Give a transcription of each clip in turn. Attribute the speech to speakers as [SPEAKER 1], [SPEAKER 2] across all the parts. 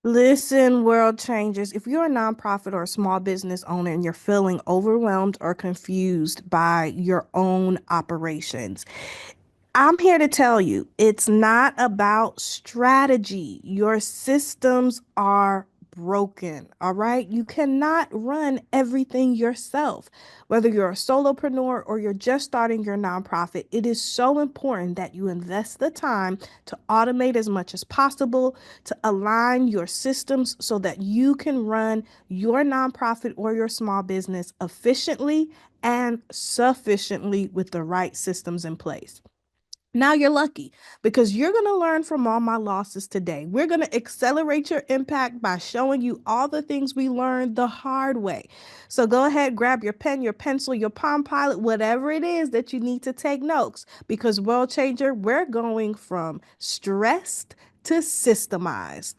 [SPEAKER 1] Listen, world changers. If you're a nonprofit or a small business owner and you're feeling overwhelmed or confused by your own operations, I'm here to tell you it's not about strategy. Your systems are broken. All right. You cannot run everything yourself. Whether you're a solopreneur or you're just starting your nonprofit, it is so important that you invest the time to automate as much as possible, to align your systems so that you can run your nonprofit or your small business efficiently and sufficiently with the right systems in place. Now you're lucky because you're going to learn from all my losses today. We're going to accelerate your impact by showing you all the things we learned the hard way. So go ahead, grab your pen, your pencil, your Palm Pilot, whatever it is that you need to take notes because World Changer, we're going from stressed to systemized.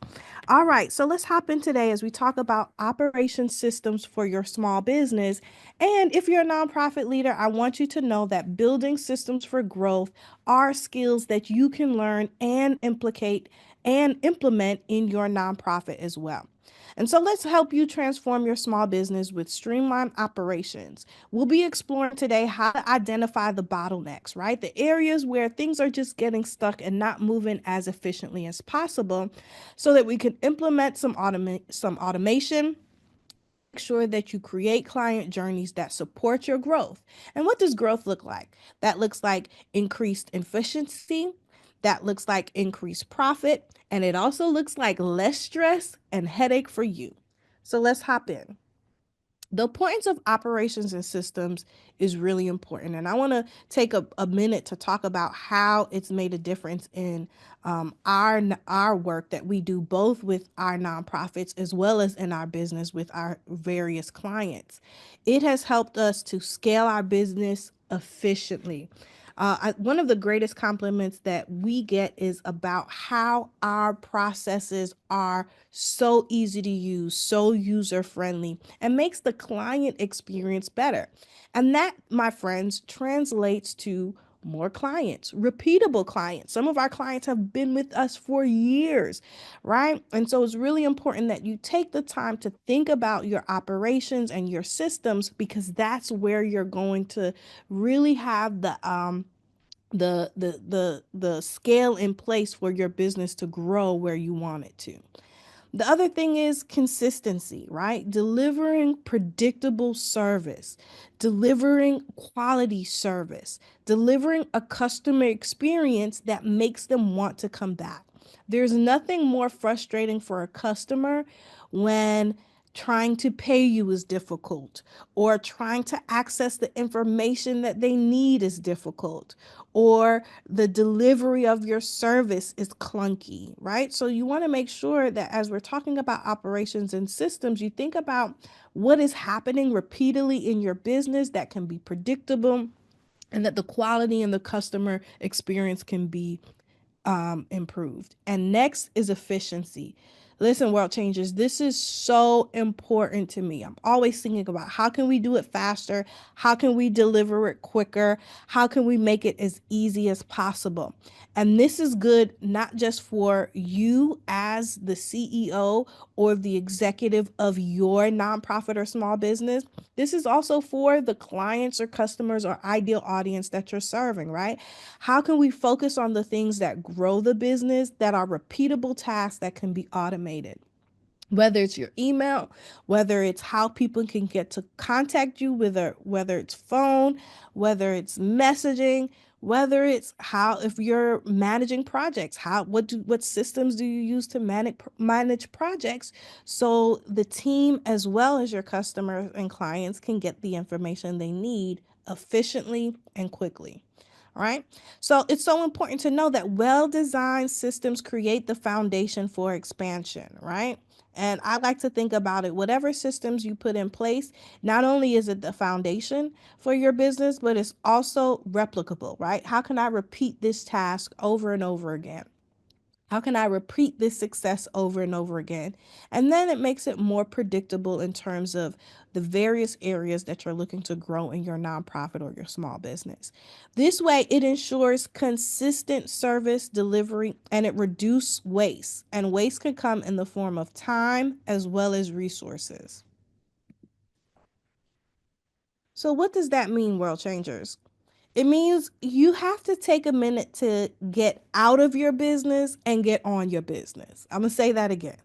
[SPEAKER 1] All right, so let's hop in today as we talk about operation systems for your small business. And if you're a nonprofit leader, I want you to know that building systems for growth are skills that you can learn and implement in your nonprofit as well. And so let's help you transform your small business with streamlined operations. We'll be exploring today how to identify the bottlenecks, right? The areas where things are just getting stuck and not moving as efficiently as possible so that we can implement some automation, make sure that you create client journeys that support your growth. And what does growth look like? That looks like increased efficiency, that looks like increased profit, and it also looks like less stress and headache for you. So let's hop in. The importance of operations and systems is really important. And I want to take a minute to talk about how it's made a difference in our work that we do both with our nonprofits as well as in our business with our various clients. It has helped us to scale our business efficiently. One of the greatest compliments that we get is about how our processes are so easy to use, so user friendly, and makes the client experience better. And that, my friends, translates to more clients, repeatable clients. Some of our clients have been with us for years, right? And so it's really important that you take the time to think about your operations and your systems because that's where you're going to really have the scale in place for your business to grow where you want it to. The other thing is consistency, right? Delivering predictable service, delivering quality service, delivering a customer experience that makes them want to come back. There's nothing more frustrating for a customer when trying to pay you is difficult, or trying to access the information that they need is difficult, or the delivery of your service is clunky, right? So you want to make sure that as we're talking about operations and systems, you think about what is happening repeatedly in your business that can be predictable and that the quality and the customer experience can be improved. And next is efficiency. Listen, world changers, this is so important to me. I'm always thinking about how can we do it faster? How can we deliver it quicker? How can we make it as easy as possible? And this is good not just for you as the CEO or the executive of your nonprofit or small business. This is also for the clients or customers or ideal audience that you're serving, right? How can we focus on the things that grow the business, that are repeatable tasks that can be automated? Whether it's your email, whether it's how people can get to contact you, whether it's phone, whether it's messaging, whether it's how if you're managing projects, what systems do you use to manage projects so the team as well as your customers and clients can get the information they need efficiently and quickly. All right. So it's so important to know that well designed systems create the foundation for expansion, right? And I like to think about it whatever systems you put in place, not only is it the foundation for your business, but it's also replicable, right? How can I repeat this task over and over again? How can I repeat this success over and over again? And then it makes it more predictable in terms of the various areas that you're looking to grow in your nonprofit or your small business. This way, it ensures consistent service delivery and it reduces waste. And waste can come in the form of time as well as resources. So, what does that mean, world changers? It means you have to take a minute to get out of your business and get on your business. I'm going to say that again.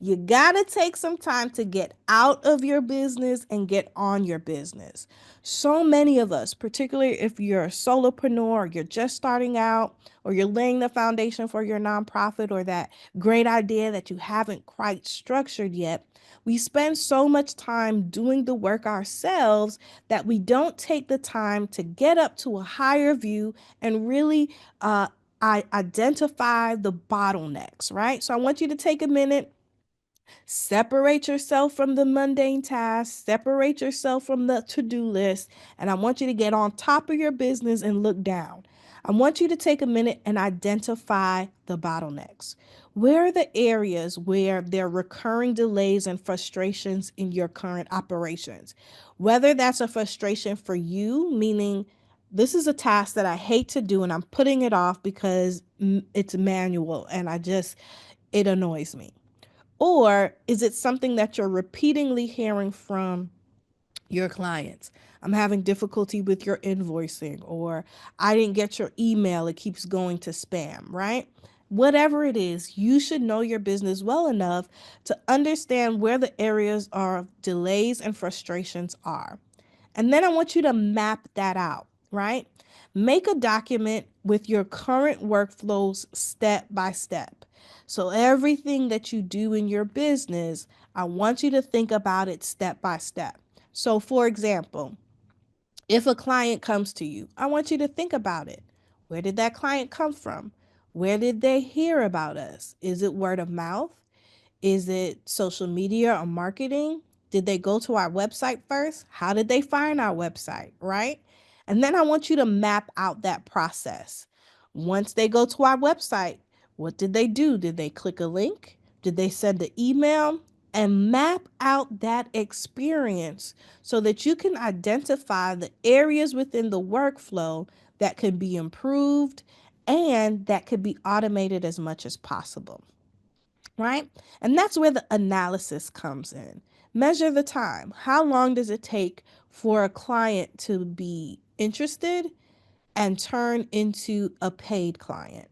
[SPEAKER 1] You got to take some time to get out of your business and get on your business. So many of us, particularly if you're a solopreneur, or you're just starting out, or you're laying the foundation for your nonprofit, or that great idea that you haven't quite structured yet, we spend so much time doing the work ourselves that we don't take the time to get up to a higher view and really identify the bottlenecks, right? So I want you to take a minute. Separate yourself from the mundane tasks, separate yourself from the to do list, and I want you to get on top of your business and look down. I want you to take a minute and identify the bottlenecks. Where are the areas where there are recurring delays and frustrations in your current operations? Whether that's a frustration for you, meaning this is a task that I hate to do and I'm putting it off because it's manual and it annoys me. Or is it something that you're repeatedly hearing from your clients? I'm having difficulty with your invoicing, or I didn't get your email, it keeps going to spam, right? Whatever it is, you should know your business well enough to understand where the areas of delays and frustrations are. And then I want you to map that out, right? Make a document with your current workflows step by step. So, everything that you do in your business, I want you to think about it step by step. So, for example, if a client comes to you, I want you to think about it. Where did that client come from? Where did they hear about us? Is it word of mouth? Is it social media or marketing? Did they go to our website first? How did they find our website, right? And then I want you to map out that process. Once they go to our website, what did they do? Did they click a link? Did they send an email? And map out that experience so that you can identify the areas within the workflow that can be improved and that could be automated as much as possible, right? And that's where the analysis comes in. Measure the time. How long does it take for a client to be interested and turn into a paid client?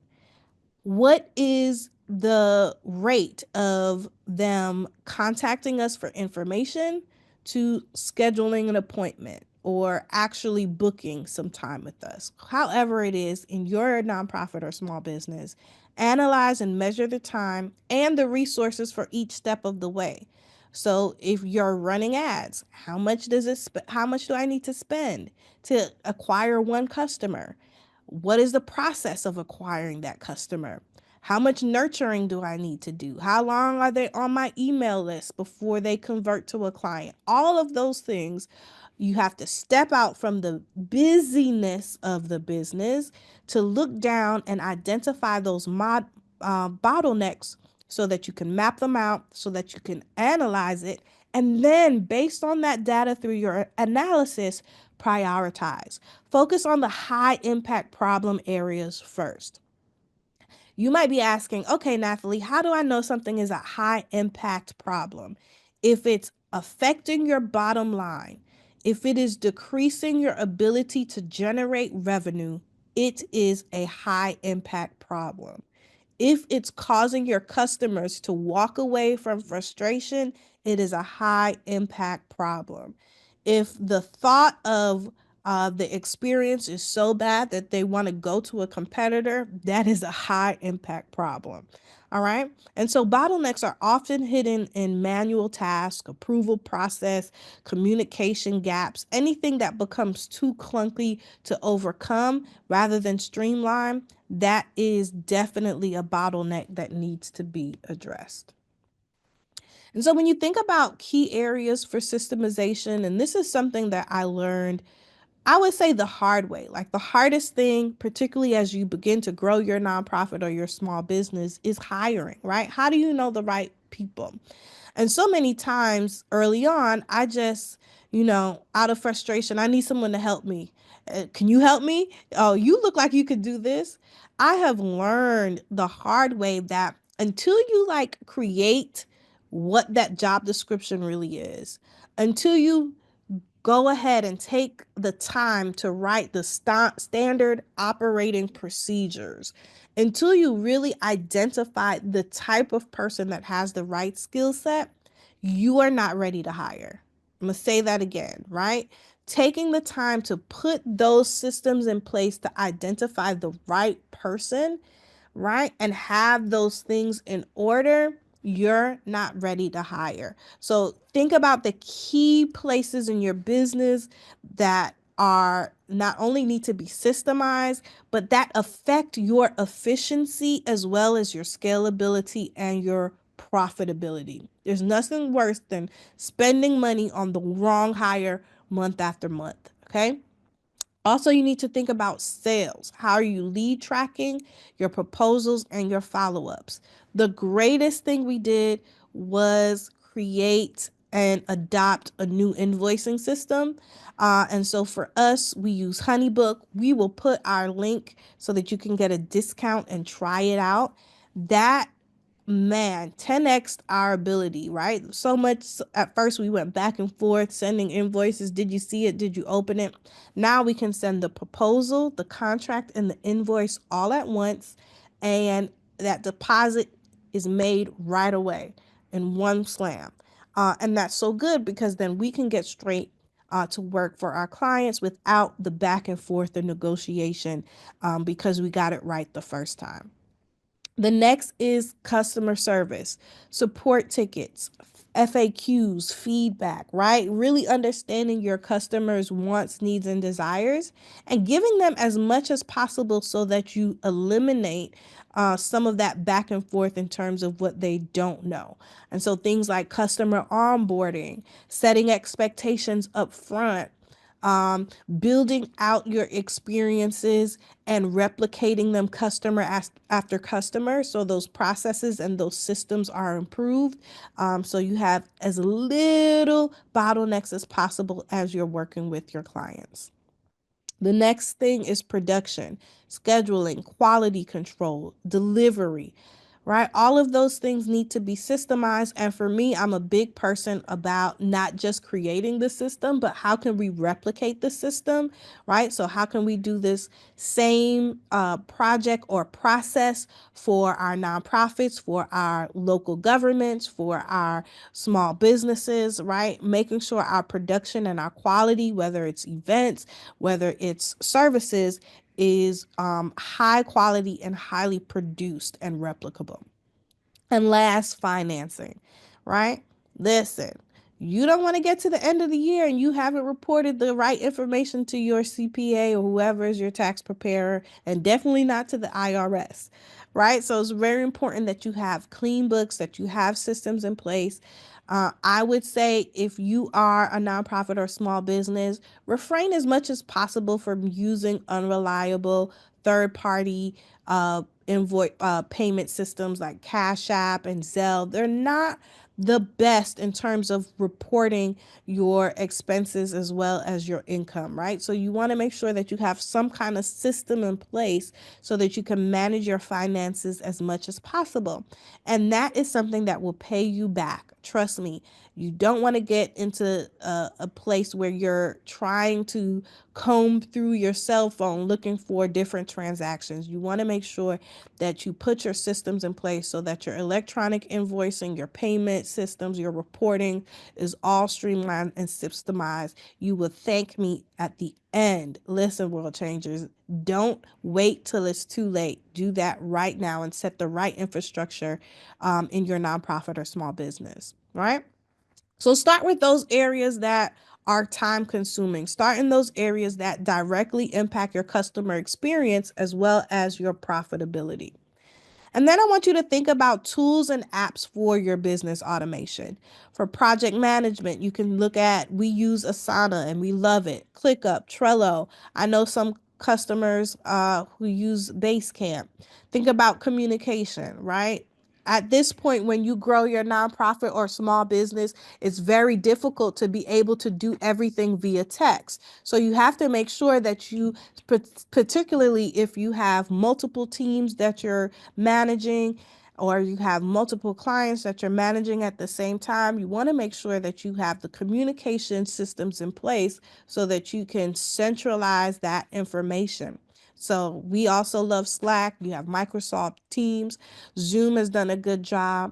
[SPEAKER 1] What is the rate of them contacting us for information to scheduling an appointment or actually booking some time with us? However, it is in your nonprofit or small business, analyze and measure the time and the resources for each step of the way. So if you're running ads, how much do I need to spend to acquire one customer? What is the process of acquiring that customer? How much nurturing do I need to do? How long are they on my email list before they convert to a client? All of those things, you have to step out from the busyness of the business to look down and identify those bottlenecks so that you can map them out, so that you can analyze it. And then, based on that data through your analysis, prioritize. Focus on the high impact problem areas first. You might be asking, okay, Nathalie, how do I know something is a high impact problem? If it's affecting your bottom line, if it is decreasing your ability to generate revenue, it is a high impact problem. If it's causing your customers to walk away from frustration, it is a high impact problem. If the thought of the experience is so bad that they want to go to a competitor, that is a high impact problem. All right. And so bottlenecks are often hidden in manual tasks, approval process, communication gaps, anything that becomes too clunky to overcome rather than streamline. That is definitely a bottleneck that needs to be addressed. And so when you think about key areas for systemization, and this is something that I learned I would say the hard way. Like the hardest thing, particularly as you begin to grow your nonprofit or your small business, is hiring, right? How do you know the right people? And so many times early on, I just, out of frustration, I need someone to help me. Can you help me? Oh, you look like you could do this. I have learned the hard way that until you like create what that job description really is, until you go ahead and take the time to write the standard operating procedures, until you really identify the type of person that has the right skill set, you are not ready to hire. I'm going to say that again, right? Taking the time to put those systems in place to identify the right person, right? And have those things in order, you're not ready to hire. So think about the key places in your business that are not only need to be systemized, but that affect your efficiency as well as your scalability and your profitability. There's nothing worse than spending money on the wrong hire month after month. Okay. Also, you need to think about sales. How are you lead tracking your proposals and your follow ups? The greatest thing we did was create and adopt a new invoicing system. And so for us, we use Honeybook. We will put our link so that you can get a discount and try it out. That, man, 10x our ability, right? So much at first we went back and forth sending invoices. Did you see it? Did you open it? Now we can send the proposal, the contract, and the invoice all at once, and that deposit is made right away in one slam. And that's so good because then we can get straight to work for our clients without the back and forth and negotiation, because we got it right the first time. The next is customer service, support tickets, FAQs, feedback, right? Really understanding your customers' wants, needs, and desires, and giving them as much as possible so that you eliminate some of that back and forth in terms of what they don't know. And so things like customer onboarding, setting expectations up front, um, building out your experiences and replicating them customer after customer. So those processes and those systems are improved. So you have as little bottlenecks as possible as you're working with your clients. The next thing is production, scheduling, quality control, delivery, right? All of those things need to be systemized. And for me, I'm a big person about not just creating the system, but how can we replicate the system, right? So, how can we do this same project or process for our nonprofits, for our local governments, for our small businesses, right? Making sure our production and our quality, whether it's events, whether it's services, is high quality and highly produced and replicable. And last, financing, right? Listen, you don't want to get to the end of the year and you haven't reported the right information to your CPA or whoever is your tax preparer, and definitely not to the IRS, right? So it's very important that you have clean books, that you have systems in place. I would say if you are a nonprofit or small business, refrain as much as possible from using unreliable third party invoice payment systems like Cash App and Zelle. They're not the best in terms of reporting your expenses as well as your income, right? So you want to make sure that you have some kind of system in place so that you can manage your finances as much as possible. And that is something that will pay you back. Trust me, you don't want to get into a place where you're trying to comb through your cell phone looking for different transactions. You want to make sure that you put your systems in place so that your electronic invoicing, your payment systems, your reporting is all streamlined and systemized. You will thank me at the end. Listen, world changers, don't wait till it's too late. Do that right now and set the right infrastructure in your nonprofit or small business, right? So start with those areas that are time consuming. Start in those areas that directly impact your customer experience as well as your profitability. And then I want you to think about tools and apps for your business automation. For project management, you can look at, we use Asana and we love it. ClickUp, Trello. I know some customers who use Basecamp. Think about communication, right? At this point, when you grow your nonprofit or small business, it's very difficult to be able to do everything via text. So you have to make sure that you, particularly if you have multiple teams that you're managing, or you have multiple clients that you're managing at the same time, you want to make sure that you have the communication systems in place so that you can centralize that information. So we also love Slack. You have Microsoft Teams. Zoom has done a good job.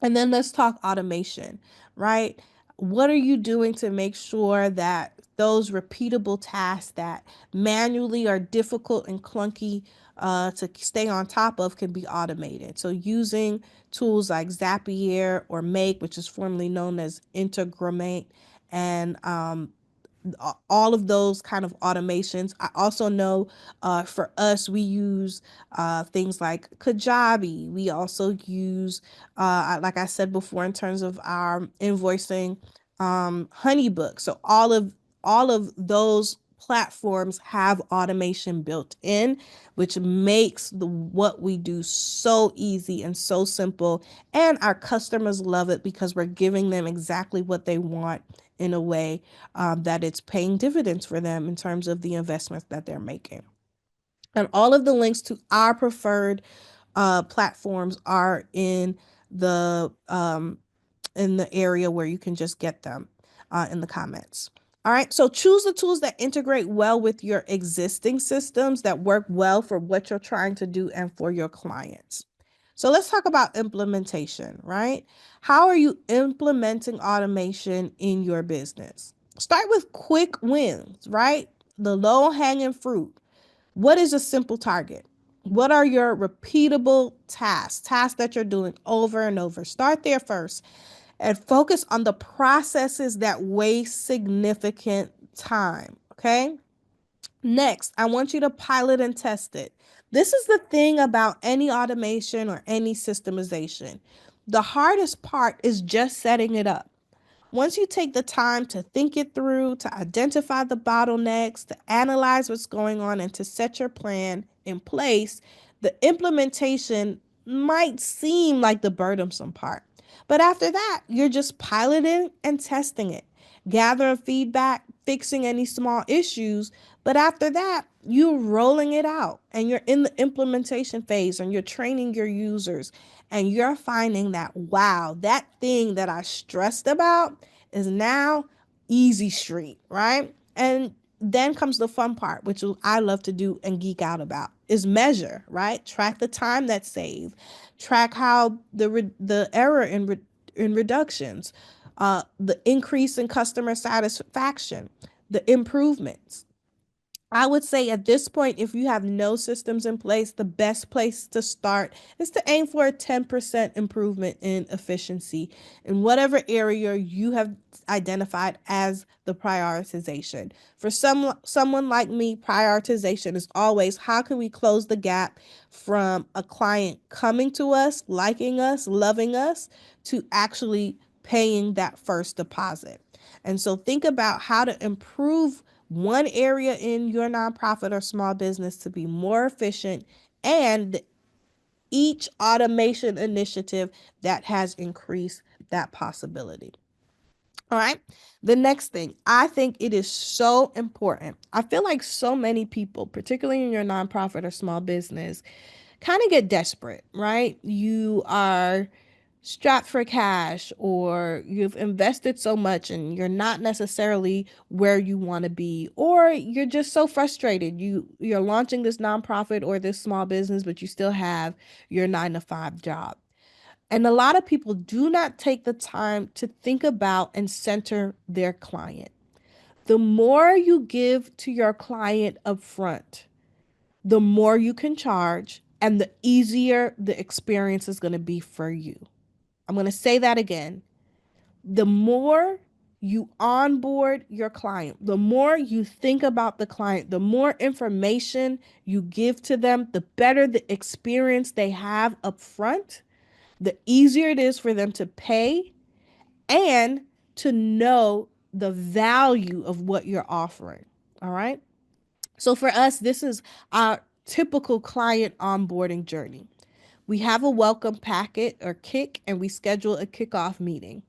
[SPEAKER 1] And then let's talk automation, right? What are you doing to make sure that those repeatable tasks that manually are difficult and clunky to stay on top of can be automated? So using tools like Zapier or Make, which is formerly known as Integromat, and all of those kind of automations. I also know for us, we use things like Kajabi. We also use, like I said before, in terms of our invoicing, HoneyBook. So all of those platforms have automation built in, which makes the what we do so easy and so simple. And our customers love it because we're giving them exactly what they want in a way that it's paying dividends for them in terms of the investments that they're making. And all of the links to our preferred platforms are in the area where you can just get them in the comments. All right, so choose the tools that integrate well with your existing systems that work well for what you're trying to do and for your clients. So let's talk about implementation, right? How are you implementing automation in your business? Start with quick wins, right? The low hanging fruit. What is a simple target? What are your repeatable tasks that you're doing over and over? Start there first and focus on the processes that waste significant time. Okay. Next, I want you to pilot and test it. This is the thing about any automation or any systemization. The hardest part is just setting it up. Once you take the time to think it through, to identify the bottlenecks, to analyze what's going on, and to set your plan in place, the implementation might seem like the burdensome part. But after that, you're just piloting and testing it, gathering feedback, fixing any small issues. But after that, you're rolling it out and you're in the implementation phase and you're training your users and you're finding that, wow, that thing that I stressed about is now easy street, right? And then comes the fun part, which I love to do and geek out about, is measure, right? Track the time that's saved, track how the error in reductions, the increase in customer satisfaction, the improvements. I would say at this point, if you have no systems in place, the best place to start is to aim for a 10% improvement in efficiency in whatever area you have identified as the prioritization. For someone like me, prioritization is always how can we close the gap from a client coming to us, liking us, loving us, to actually paying that first deposit. And so think about how to improve one area in your nonprofit or small business to be more efficient, and each automation initiative that has increased that possibility. All right. The next thing, I think it is so important. I feel like so many people, particularly in your nonprofit or small business, kind of get desperate, right? You are strapped for cash or you've invested so much and you're not necessarily where you want to be, or you're just so frustrated. You're launching this nonprofit or this small business, but you still have your 9 to 5 job. And a lot of people do not take the time to think about and center their client. The more you give to your client upfront, the more you can charge and the easier the experience is going to be for you. I'm going to say that again. The more you onboard your client, the more you think about the client, the more information you give to them, the better the experience they have up front, the easier it is for them to pay and to know the value of what you're offering. All right. So for us, this is our typical client onboarding journey. We have a welcome packet or kick, and we schedule a kickoff meeting.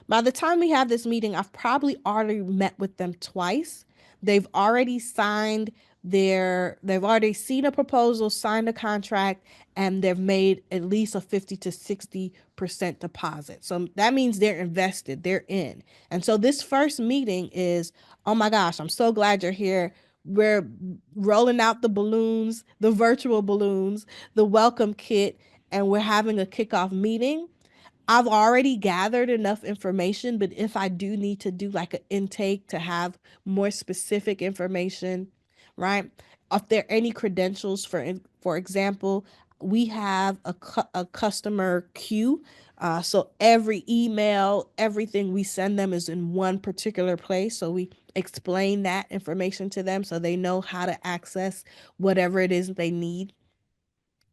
[SPEAKER 1] By the time we have this meeting, I've probably already met with them twice. They've already signed they've already seen a proposal, signed a contract, and they've made at least a 50 to 60% deposit. So that means they're invested, they're in. And so this first meeting is, oh my gosh, I'm so glad you're here. We're rolling out the balloons, the virtual balloons, the welcome kit, and we're having a kickoff meeting. I've already gathered enough information, but if I do need to do like an intake to have more specific information, right? If there are any credentials, for example, we have a customer queue. So every email, everything we send them is in one particular place. So we explain that information to them so they know how to access whatever it is they need.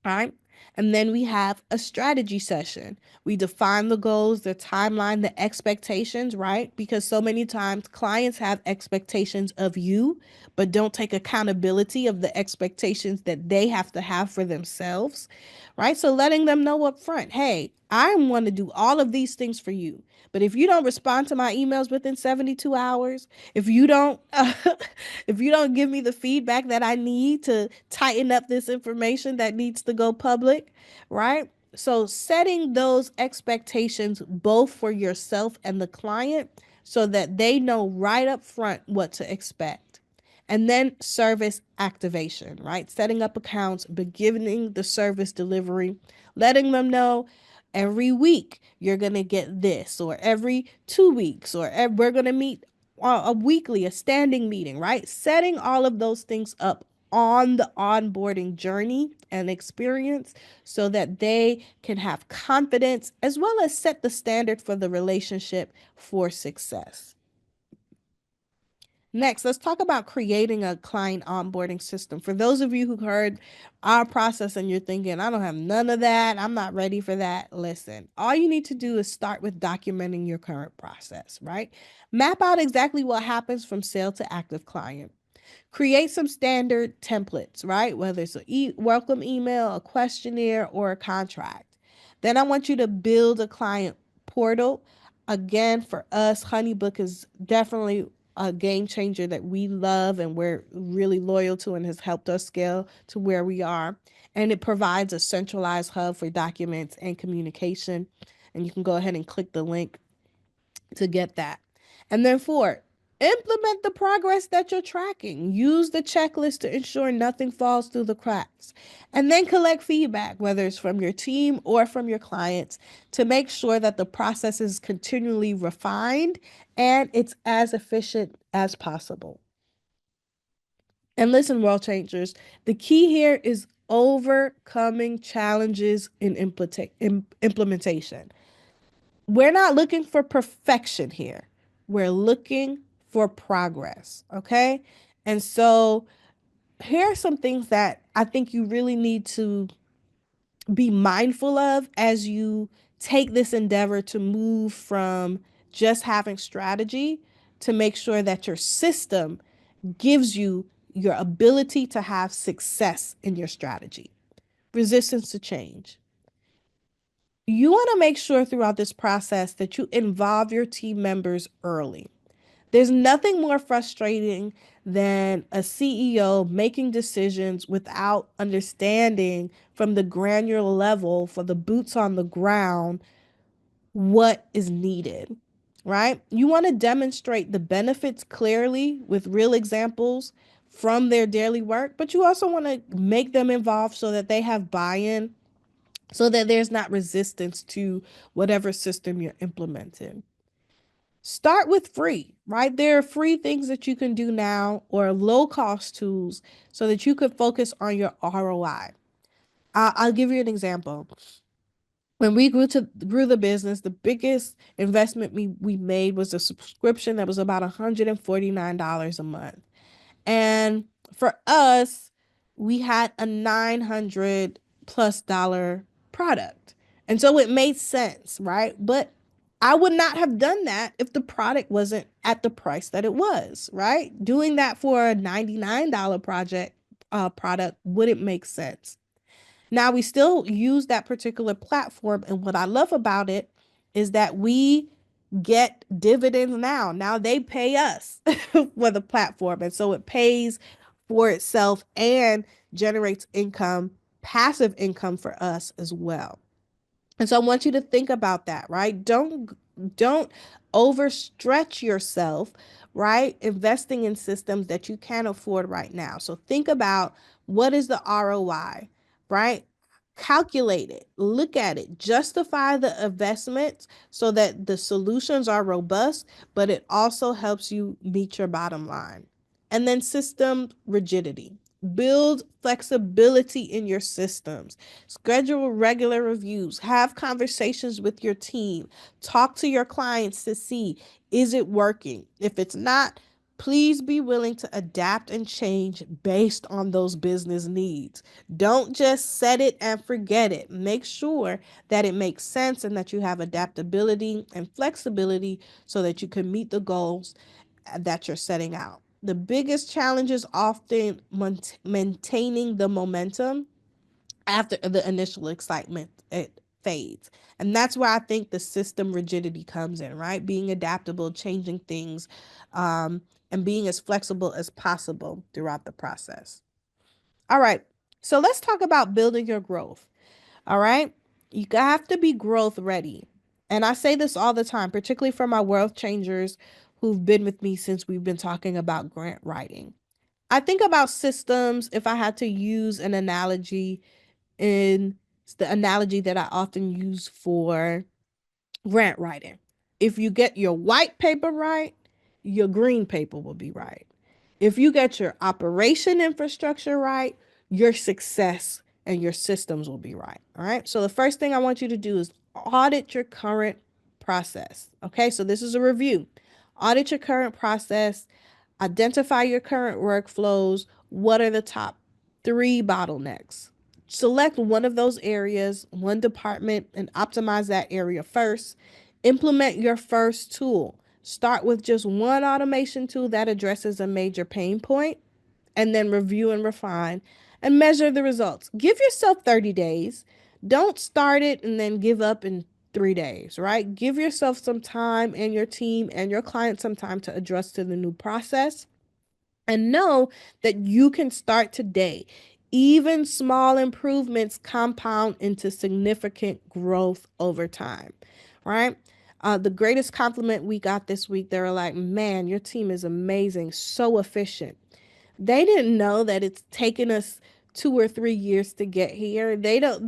[SPEAKER 1] All right. And then we have a strategy session. We define the goals, the timeline, the expectations, right? Because so many times clients have expectations of you, but don't take accountability of the expectations that they have to have for themselves, right? So letting them know up front, hey, I want to do all of these things for you. But if you don't respond to my emails within 72 hours, if you don't if you don't give me the feedback that I need to tighten up this information that needs to go public, right? So setting those expectations both for yourself and the client so that they know right up front what to expect. And then service activation, right? Setting up accounts, beginning the service delivery, letting them know every week you're going to get this, or every 2 weeks, or we're going to meet a weekly, a standing meeting, right? Setting all of those things up on the onboarding journey and experience so that they can have confidence as well as set the standard for the relationship for success. Next, let's talk about creating a client onboarding system. For those of you who heard our process and you're thinking, I don't have none of that, I'm not ready for that, listen, all you need to do is start with documenting your current process, right? Map out exactly what happens from sale to active client. Create some standard templates, right? Whether it's a welcome email, a questionnaire, or a contract. Then I want you to build a client portal. Again, for us, HoneyBook is definitely a game changer that we love and we're really loyal to and has helped us scale to where we are. And it provides a centralized hub for documents and communication. And you can go ahead and click the link to get that. And then four, implement the progress that you're tracking. Use the checklist to ensure nothing falls through the cracks. And then collect feedback, whether it's from your team or from your clients, to make sure that the process is continually refined and it's as efficient as possible. And listen, world changers, the key here is overcoming challenges in implementation. We're not looking for perfection here. We're looking for progress. Okay. And so here are some things that I think you really need to be mindful of as you take this endeavor to move from just having strategy to make sure that your system gives you your ability to have success in your strategy. Resistance to change. You want to make sure throughout this process that you involve your team members early. There's nothing more frustrating than a CEO making decisions without understanding from the granular level for the boots on the ground what is needed, right? You want to demonstrate the benefits clearly with real examples from their daily work, but you also want to make them involved so that they have buy-in, so that there's not resistance to whatever system you're implementing. Start with free, right? There are free things that you can do now or low cost tools so that you can focus on your ROI. I'll give you an example. When we grew the business, the biggest investment we made was a subscription that was about $149 a month. And for us, we had a 900 plus dollar product. And so it made sense, right? But I would not have done that if the product wasn't at the price that it was, right? Doing that for a $99 product wouldn't make sense. Now we still use that particular platform, and what I love about it is that we get dividends now. Now they pay us for the platform, and so it pays for itself and generates income, passive income for us as well. And so I want you to think about that, right? Don't overstretch yourself, right? Investing in systems that you can't afford right now. So think about what is the ROI, right? Calculate it, look at it, justify the investments so that the solutions are robust, but it also helps you meet your bottom line. And then system rigidity. Build flexibility in your systems. Schedule regular reviews. Have conversations with your team. Talk to your clients to see, is it working? If it's not, please be willing to adapt and change based on those business needs. Don't just set it and forget it. Make sure that it makes sense and that you have adaptability and flexibility so that you can meet the goals that you're setting out. The biggest challenge is often maintaining the momentum after the initial excitement it fades. And that's where I think the system rigidity comes in, right? Being adaptable, changing things, um, and being as flexible as possible throughout the process. All right. So let's talk about building your growth. All right. You have to be growth ready. And I say this all the time, particularly for my wealth changers who've been with me since we've been talking about grant writing. I think about systems, if I had to use an analogy, in the analogy that I often use for grant writing. If you get your white paper right, your green paper will be right. If you get your operation infrastructure right, your success and your systems will be right. All right. So the first thing I want you to do is audit your current process. Okay. So this is a review. Audit your current process, identify your current workflows. What are the top three bottlenecks? Select one of those areas, one department, and optimize that area first. Implement your first tool. Start with just one automation tool that addresses a major pain point, and then review and refine and measure the results. Give yourself 30 days. Don't start it and then give up in 3 days, right? Give yourself some time and your team and your client some time to adjust to the new process, and know that you can start today. Even small improvements compound into significant growth over time, right? The greatest compliment we got this week, they were like, man, your team is amazing, so efficient. They didn't know that it's taken us 2 or 3 years to get here. They don't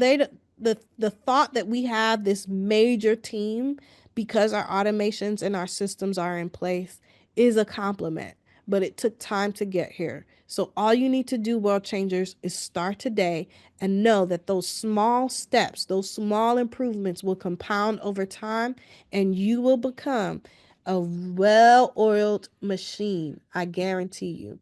[SPEAKER 1] the thought that we have this major team because our automations and our systems are in place is a compliment, but it took time to get here. So all you need to do, world changers, is start today and know that those small steps, those small improvements will compound over time, and you will become a well-oiled machine. I guarantee you.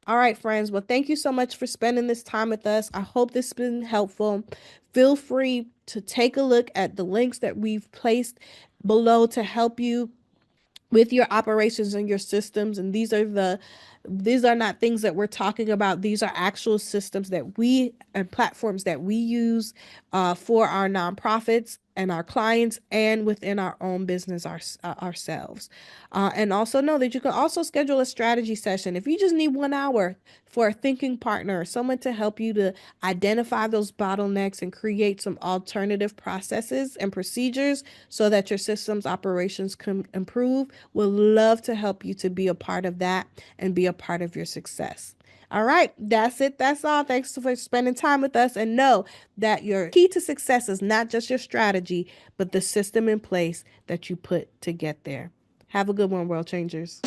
[SPEAKER 1] All right, friends. Well, thank you so much for spending this time with us. I hope this has been helpful. Feel free to take a look at the links that we've placed below to help you with your operations and your systems. And these are not things that we're talking about. These are actual systems that we and platforms that we use for our nonprofits and our clients and within our own business ourselves. And also know that you can also schedule a strategy session if you just need 1 hour for a thinking partner, someone to help you to identify those bottlenecks and create some alternative processes and procedures so that your systems operations can improve. Would love to help you to be a part of that and be a part of your success. All right, that's it. That's all. Thanks for spending time with us. And know that your key to success is not just your strategy, but the system in place that you put to get there. Have a good one, world changers.